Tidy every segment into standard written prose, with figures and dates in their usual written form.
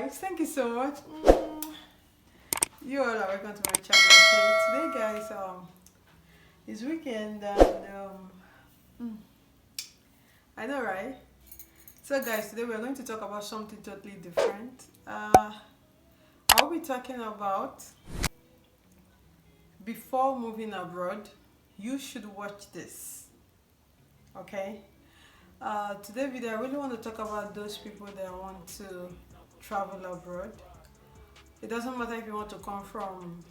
guys, thank you so much. You all are welcome to my channel. Okay, today guys, it's weekend and I know, right? So guys, today we're going to talk about something totally different. I'll be talking about before moving abroad, you should watch this. Okay. Today video, I really want to talk about those people that want to travel abroad. It doesn't matter if you want to come from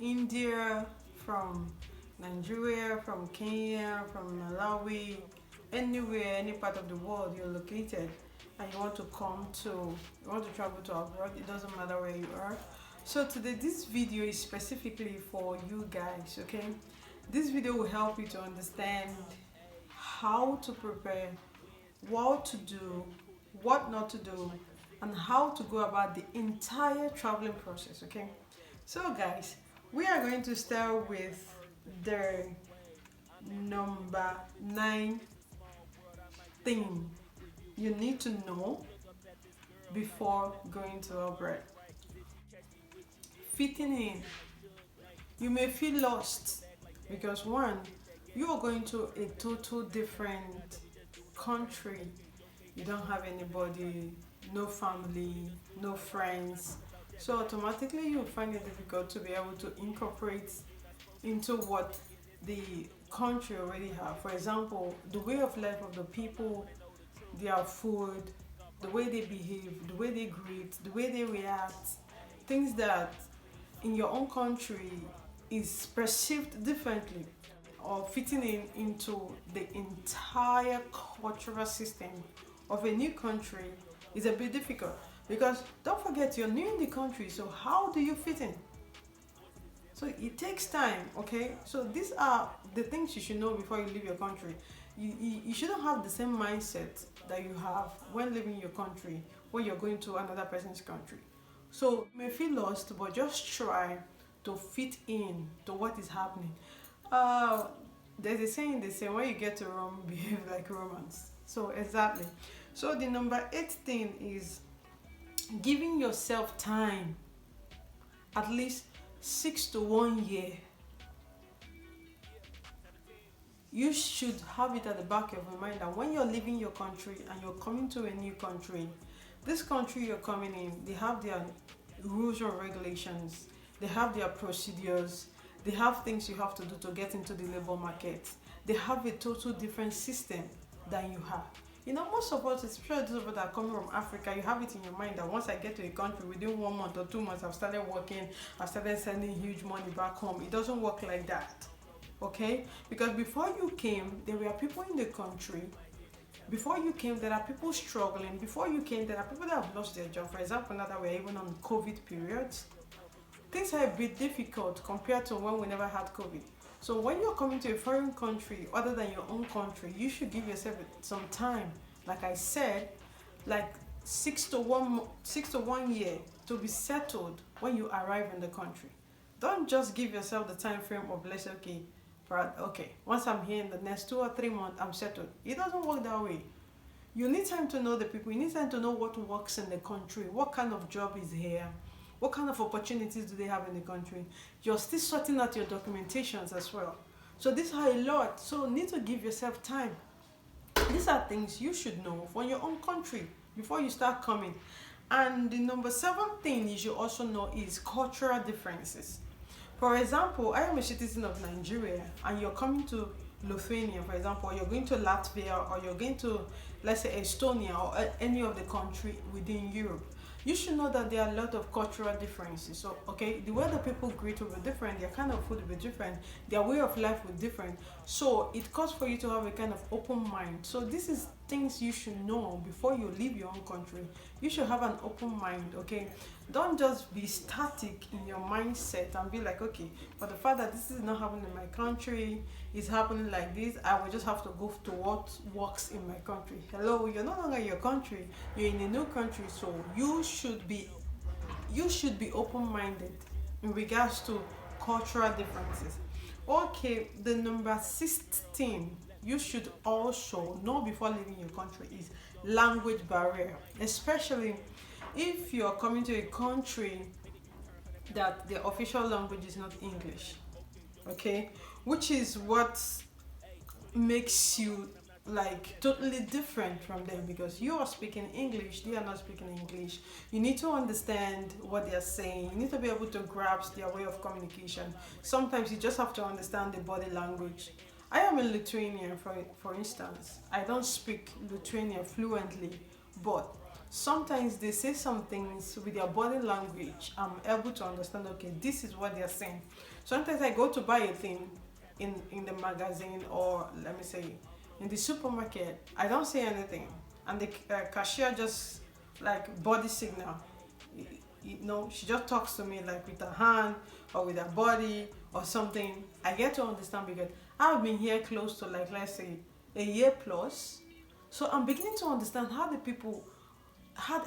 India, from Nigeria, from Kenya, from Malawi, anywhere, any part of the world you're located, and you want to travel to abroad. It doesn't matter where you are. So today, this video is specifically for you guys. Okay, this video will help you to understand how to prepare, what to do, what not to do, and how to go about the entire traveling process. Okay, so guys, we are going to start with the number 9 thing you need to know before going to abroad. Fitting in. You may feel lost because one, you are going to a total different country. You don't have anybody, no family, no friends. So automatically you find it difficult to be able to incorporate into what the country already have. For example, the way of life of the people, their food, the way they behave, the way they greet, the way they react, things that in your own country is perceived differently, or fitting in into the entire cultural system of a new country is a bit difficult, because don't forget, you're new in the country, so how do you fit in? So it takes time. Okay, so these are the things you should know before you leave your country. You shouldn't have the same mindset that you have when leaving your country when you're going to another person's country. So you may feel lost, but just try to fit in to what is happening. There's a saying, they say, when you get to Rome, behave like Romans. So exactly. So the number 8 thing is giving yourself time, at least 6 to 1 year. You should have it at the back of your mind that when you're leaving your country and you're coming to a new country, this country you're coming in, they have their rules and regulations, they have their procedures, they have things you have to do to get into the labor market. They have a total different system than you have. You know, most of us, especially those of us that are coming from Africa, you have it in your mind that once I get to a country, within 1 month or 2 months, I've started working, I've started sending huge money back home. It doesn't work like that. Okay? Because before you came, there were people in the country. Before you came, there are people struggling. Before you came, there are people that have lost their job. For example, now that we're even on COVID periods, things are a bit difficult compared to when we never had COVID. So when you're coming to a foreign country other than your own country, you should give yourself some time. Like I said, like 6 to 1 year to be settled when you arrive in the country. Don't just give yourself the time frame of, let's say, okay, once I'm here in the next 2 or 3 months, I'm settled. It doesn't work that way. You need time to know the people. You need time to know what works in the country, what kind of job is here, what kind of opportunities do they have in the country. You're still sorting out your documentations as well. So these are a lot. So you need to give yourself time. These are things you should know for your own country before you start coming. And the number 7 thing you should also know is cultural differences. For example, I am a citizen of Nigeria and you're coming to Lithuania, for example, or you're going to Latvia, or you're going to, let's say, Estonia, or any of the country within Europe. You should know that there are a lot of cultural differences. So, okay, the way the people greet will be different, their kind of food will be different, their way of life will be different. So it calls for you to have a kind of open mind. So this is things you should know before you leave your own country. You should have an open mind, okay? Don't just be static in your mindset and be like, okay, for the fact that this is not happening in my country, it's happening like this, I will just have to go to what works in my country. Hello, you're no longer in your country, you're in a new country, so you should be open-minded in regards to cultural differences. Okay, the number 16 you should also know before leaving your country is language barrier, especially if you're coming to a country that the official language is not English, okay, which is what makes you like totally different from them, because you are speaking English, they are not speaking English. You need to understand what they are saying, you need to be able to grasp their way of communication. Sometimes you just have to understand the body language. I am a Lithuanian, for instance. I don't speak Lithuanian fluently, but sometimes they say some things with their body language. I'm able to understand, okay, this is what they're saying. Sometimes I go to buy a thing in the magazine, or let me say in the supermarket. I don't say anything, and the cashier just like body signal. She just talks to me like with her hand or with her body or something. I get to understand because I've been here close to, like, let's say a year plus. So I'm beginning to understand how the people, how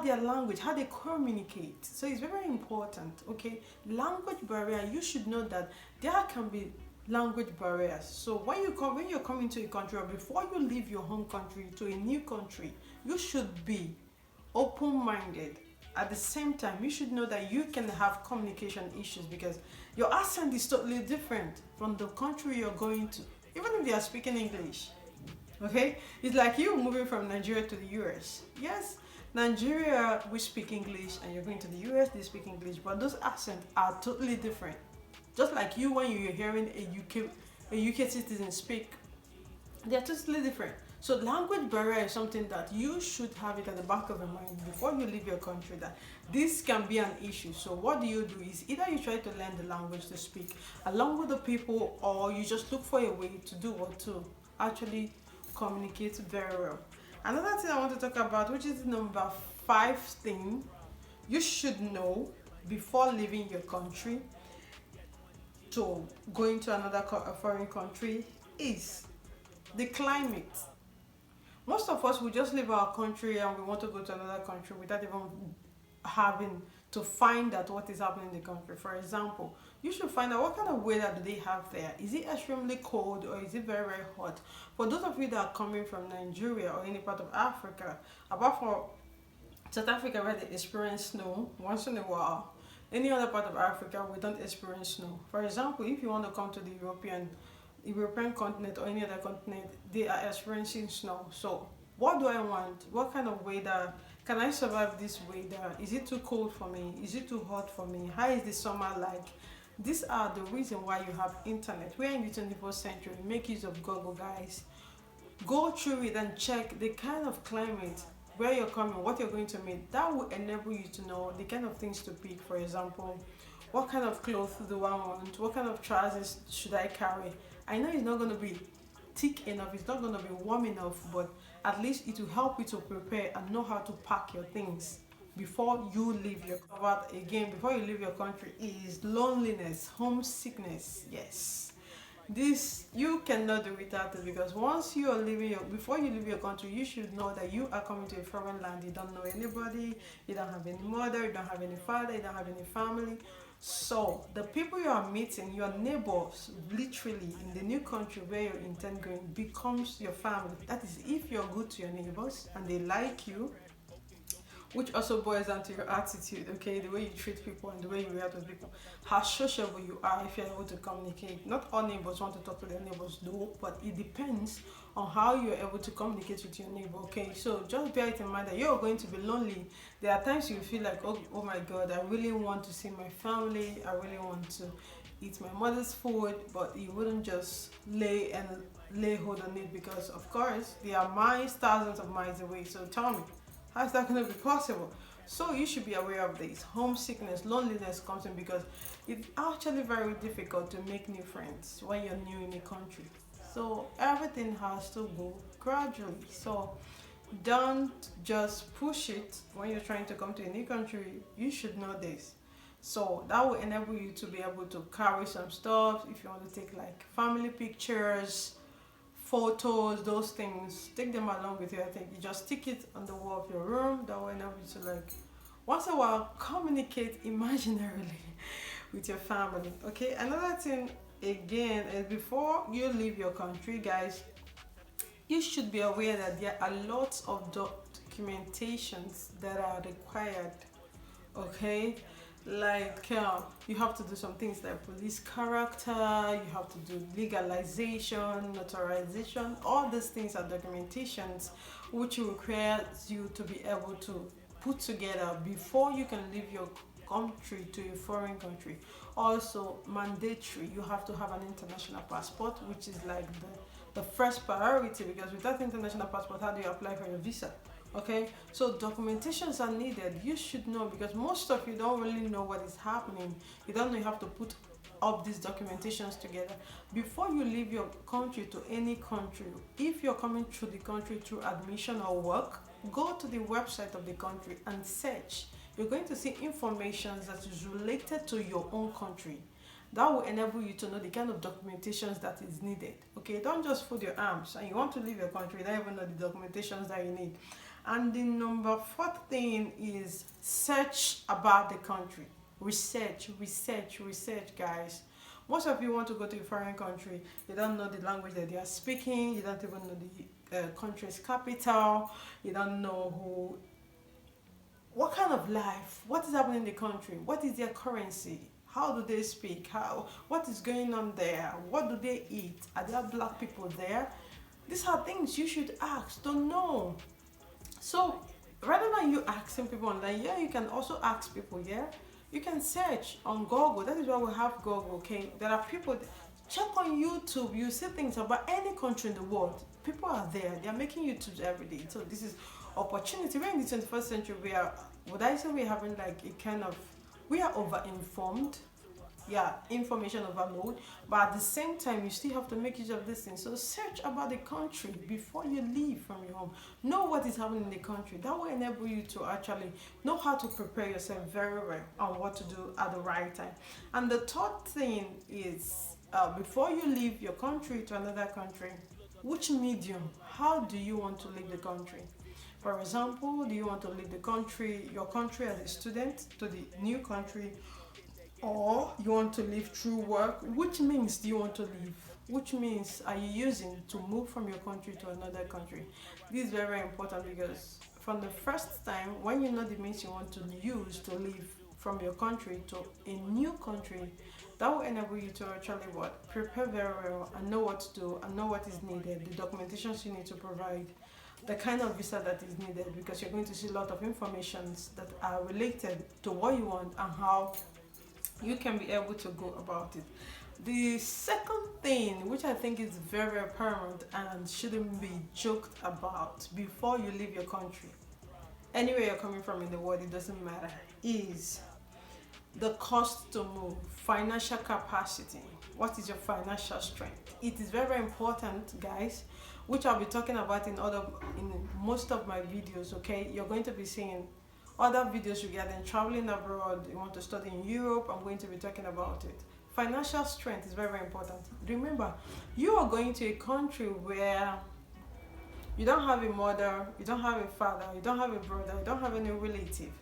their language, how they communicate. So it's very important. Okay, language barrier. You should know that there can be language barriers. So when you're coming to a country, or before you leave your home country to a new country, you should be open-minded. At the same time, you should know that you can have communication issues because your accent is totally different from the country you're going to, even if they are speaking English. Okay, it's like you moving from Nigeria to the US. Yes, Nigeria, we speak English, and you're going to the US, they speak English, but those accents are totally different. Just like you, when you're hearing a UK citizen speak, they're totally different. So language barrier is something that you should have it at the back of your mind before you leave your country, that this can be an issue. So what do? Is either you try to learn the language to speak along with the people, or you just look for a way to do what to actually communicate very well. Another thing I want to talk about, which is number 5 thing you should know before leaving your country to going to another a foreign country, is the climate. Most of us will just leave our country and we want to go to another country without even having to find out what is happening in the country. For example, you should find out what kind of weather do they have there. Is it extremely cold, or is it very, very hot? For those of you that are coming from Nigeria or any part of Africa, apart from South Africa where they experience snow once in a while, any other part of Africa we don't experience snow. For example, if you want to come to the European continent or any other continent, they are experiencing snow. So what do I want? What kind of weather? Can I survive this weather? Is it too cold for me? Is it too hot for me? How is the summer like? These are the reason why you have internet. We're in the 21st century. Make use of Google, guys. Go through it and check the kind of climate, where you're coming, what you're going to meet. That will enable you to know the kind of things to pick. For example, what kind of clothes do I want? What kind of trousers should I carry? I know it's not going to be thick enough, it's not going to be warm enough, but at least it will help you to prepare and know how to pack your things before you leave your, but again, before you leave your country, is loneliness, homesickness. Yes, this you cannot do without it, because once you are leaving your, before you leave your country, you should know that you are coming to a foreign land. You don't know anybody, you don't have any mother, you don't have any father, you don't have any family. So the people you are meeting, your neighbors, literally in the new country where you intend going, becomes your family. That is if you're good to your neighbors and they like you, which also boils down to your attitude, okay, the way you treat people and the way you react with people, how sociable you are. If you're able to communicate, not all neighbors want to talk to their neighbors though, but it depends on how you're able to communicate with your neighbor. Okay, so just bear it in mind that you're going to be lonely. There are times you feel like, oh my god, I really want to see my family, I really want to eat my mother's food, but you wouldn't just lay hold on it, because of course they are miles, thousands of miles away. So tell me, how is that going to be possible? So you should be aware of this. Homesickness, loneliness comes in because it's actually very difficult to make new friends when you're new in a country. So everything has to go gradually. So don't just push it when you're trying to come to a new country. You should know this. So that will enable you to be able to carry some stuff. If you want to take like family pictures, photos, those things, take them along with you. I think you just stick it on the wall of your room. That will enable you to, like, once in a while communicate imaginarily with your family. Okay, another thing again is, before you leave your country, guys, you should be aware that there are lots of documentations that are required. Okay, like you have to do some things like police character, you have to do legalization, notarization. All these things are documentations which requires you to be able to put together before you can leave your country to a foreign country. Also mandatory, you have to have an international passport, which is like the first priority, because without international passport, how do you apply for your visa? Okay, so documentations are needed. You should know, because most of you don't really know what is happening. You don't know you have to put up these documentations together before you leave your country to any country. If you're coming through the country through admission or work, go to the website of the country and search. You're going to see information that is related to your own country. That will enable you to know the kind of documentations that is needed. Okay, don't just fold your arms and you want to leave your country, you don't even know the documentations that you need. And the number fourth thing is search about the country. Research, research, research, guys. Most of you want to go to a foreign country, you don't know the language that they are speaking, you don't even know the country's capital, you don't know who, what kind of life, what is happening in the country, what is their currency, how do they speak, how, what is going on there, what do they eat, are there black people there? These are things you should ask to know. So rather than you asking people online, yeah, you can also ask people. Yeah, you can search on Google. That is why we have Google. Okay, there are people. Check on YouTube. You see things about any country in the world. People are there. They are making YouTubes every day. So this is opportunity. We're in the 21st century. We are. Would I say we're having like a kind of, we are over informed, yeah, information overload, but at the same time you still have to make use of this thing. So search about the country before you leave from your home. Know what is happening in the country. That will enable you to actually know how to prepare yourself very well and what to do at the right time. And the third thing is, before you leave your country to another country, which medium, how do you want to leave the country? For example, do you want to leave the country, your country, as a student to the new country, or you want to live through work? Which means do you want to live? Which means are you using to move from your country to another country? This is very, very important, because from the first time when you know the means you want to use to live from your country to a new country, that will enable you to actually what, prepare very well and know what to do and know what is needed, the documentations you need to provide, the kind of visa that is needed, because you're going to see a lot of informations that are related to what you want and how you can be able to go about it. The second thing, which I think is very, very paramount and shouldn't be joked about before you leave your country, anywhere you're coming from in the world, it doesn't matter, is the cost to move, financial capacity. What is your financial strength? It is very, very important, guys, which I'll be talking about in most of my videos. Okay, you're going to be seeing other videos regarding traveling abroad. You want to study in Europe, I'm going to be talking about it. Financial strength is very, very important. Remember, you are going to a country where you don't have a mother, you don't have a father, you don't have a brother, you don't have any relative.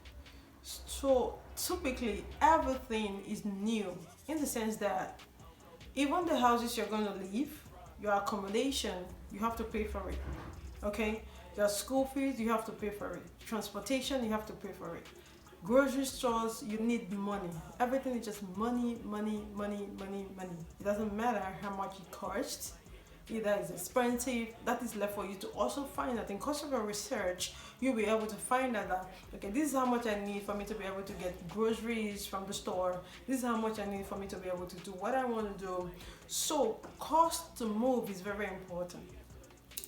So typically everything is new, in the sense that even the houses you're going to live, your accommodation, you have to pay for it. Okay, your school fees, you have to pay for it. Transportation, you have to pay for it. Grocery stores, you need money. Everything is just money, money, money, money, money. It doesn't matter how much it costs. Either it's expensive, that is left for you to also find out. In course of your research, you'll be able to find out that, okay, this is how much I need for me to be able to get groceries from the store. This is how much I need for me to be able to do what I want to do. So cost to move is very important.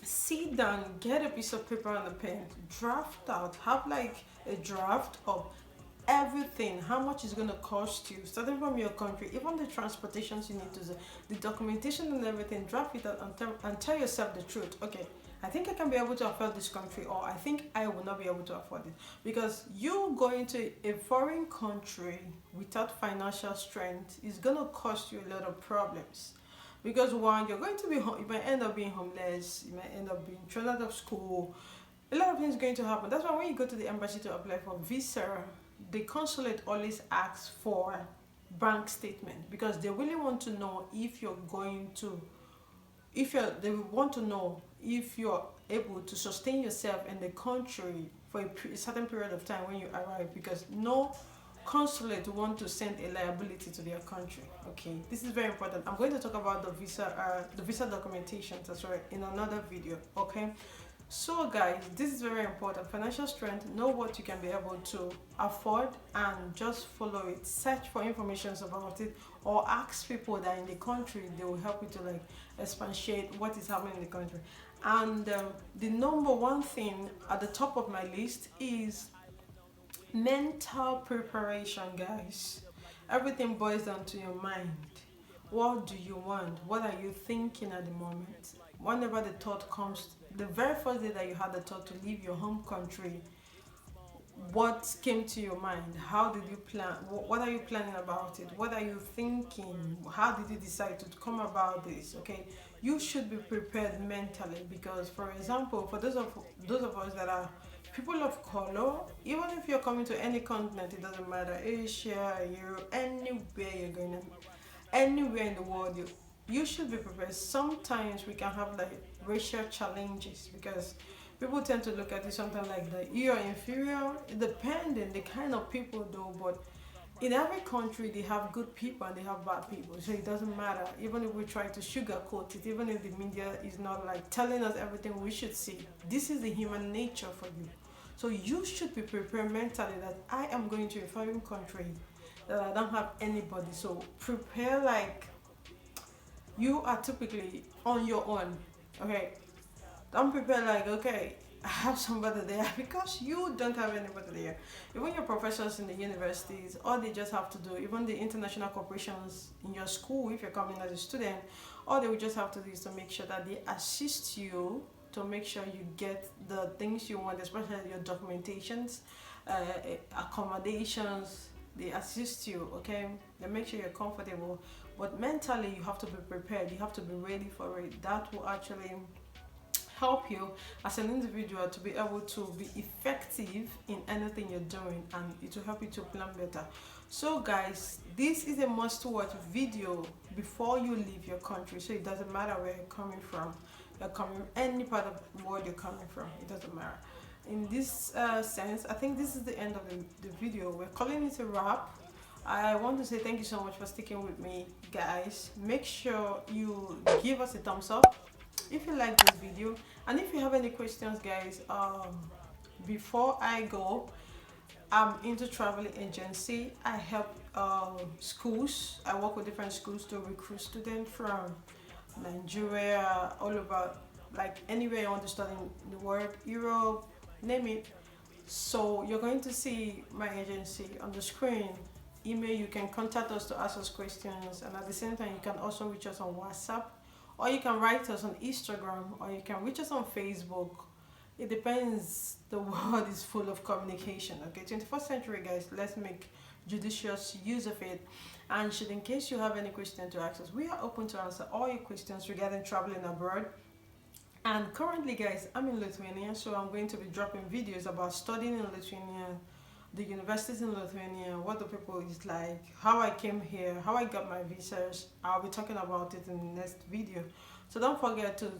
Sit down, get a piece of paper and a pen, draft out, have like a draft of everything, how much is going to cost you, starting from your country, even the transportations you need to do, the documentation and everything. Draft it out and tell yourself the truth. Okay, I think I can be able to afford this country, or I think I will not be able to afford it. Because you going to a foreign country without financial strength is going to cost you a lot of problems. Because one, you're going to be, you might end up being homeless, you might end up being thrown out of school. A lot of things going to happen. That's why when you go to the embassy to apply for visa, the consulate always asks for bank statement, because they really want to know if you're going to if you're, they will want to know if you're able to sustain yourself in the country for a certain period of time when you arrive, because no consulate want to send a liability to their country. Okay, this is very important. I'm going to talk about the visa documentations as well in another video. Okay, so guys, this is very important. Financial strength, know what you can be able to afford and just follow it. Search for information about it, or ask people that are in the country. They will help you to like expatiate what is happening in the country. And the number one thing at the top of my list is mental preparation, guys. Everything boils down to your mind. What do you want? What are you thinking at the moment? Whenever the thought comes, the very first day that you had the thought to leave your home country, what came to your mind? How did you plan? What are you planning about it? What are you thinking? How did you decide to come about this? Okay, you should be prepared mentally, because for example, for those of us that are people of color, even if you're coming to any continent, it doesn't matter, Asia, Europe, anywhere you're going, anywhere in the world, you should be prepared. Sometimes we can have like racial challenges, because people tend to look at it something like that you're inferior, depending the kind of people though. But in every country they have good people and they have bad people, so it doesn't matter. Even if we try to sugarcoat it, even if the media is not like telling us everything we should see, this is the human nature for you. So you should be prepared mentally that I am going to a foreign country, that I don't have anybody. So prepare like you are typically on your own. Okay, don't prepare like, okay, I have somebody there, because you don't have anybody there. Even your professors in the universities, all they just have to do, even the international corporations in your school, if you're coming as a student, all they will just have to do is to make sure that they assist you to make sure you get the things you want, especially your documentations, uh, accommodations. They assist you, okay? They make sure you're comfortable, but mentally you have to be prepared. You have to be ready for it. That will actually help you as an individual to be able to be effective in anything you're doing, and it will help you to plan better. So guys, this is a must watch video before you leave your country. So it doesn't matter where you're coming from, you're coming any part of the world you're coming from, it doesn't matter. In this sense, I think this is the end of the video. We're calling it a wrap. I want to say thank you so much for sticking with me, guys. Make sure you give us a thumbs up if you like this video, and if you have any questions, guys. Before I go, I'm into travel agency. I help schools. I work with different schools to recruit students from Nigeria, all over, like anywhere you want to study in the world, Europe, name it. So you're going to see my agency on the screen. Email, you can contact us to ask us questions, and at the same time you can also reach us on WhatsApp, or you can write us on Instagram, or you can reach us on Facebook. It depends. The world is full of communication. Okay, 21st century, guys. Let's make judicious use of it. And should, in case you have any question to ask us, we are open to answer all your questions regarding traveling abroad. And currently, guys, I'm in Lithuania, so I'm going to be dropping videos about studying in Lithuania, the universities in Lithuania, what the people is like, how I came here, how I got my visas. I'll be talking about it in the next video. So don't forget to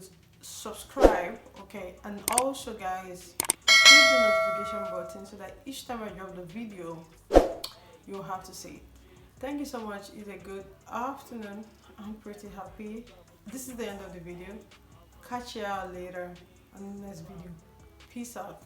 subscribe, okay? And also, guys, hit the notification button so that each time I drop the video, you'll have to see it. Thank you so much. It's a good afternoon. I'm pretty happy. This is the end of the video. Catch you out later on the next video. Peace out.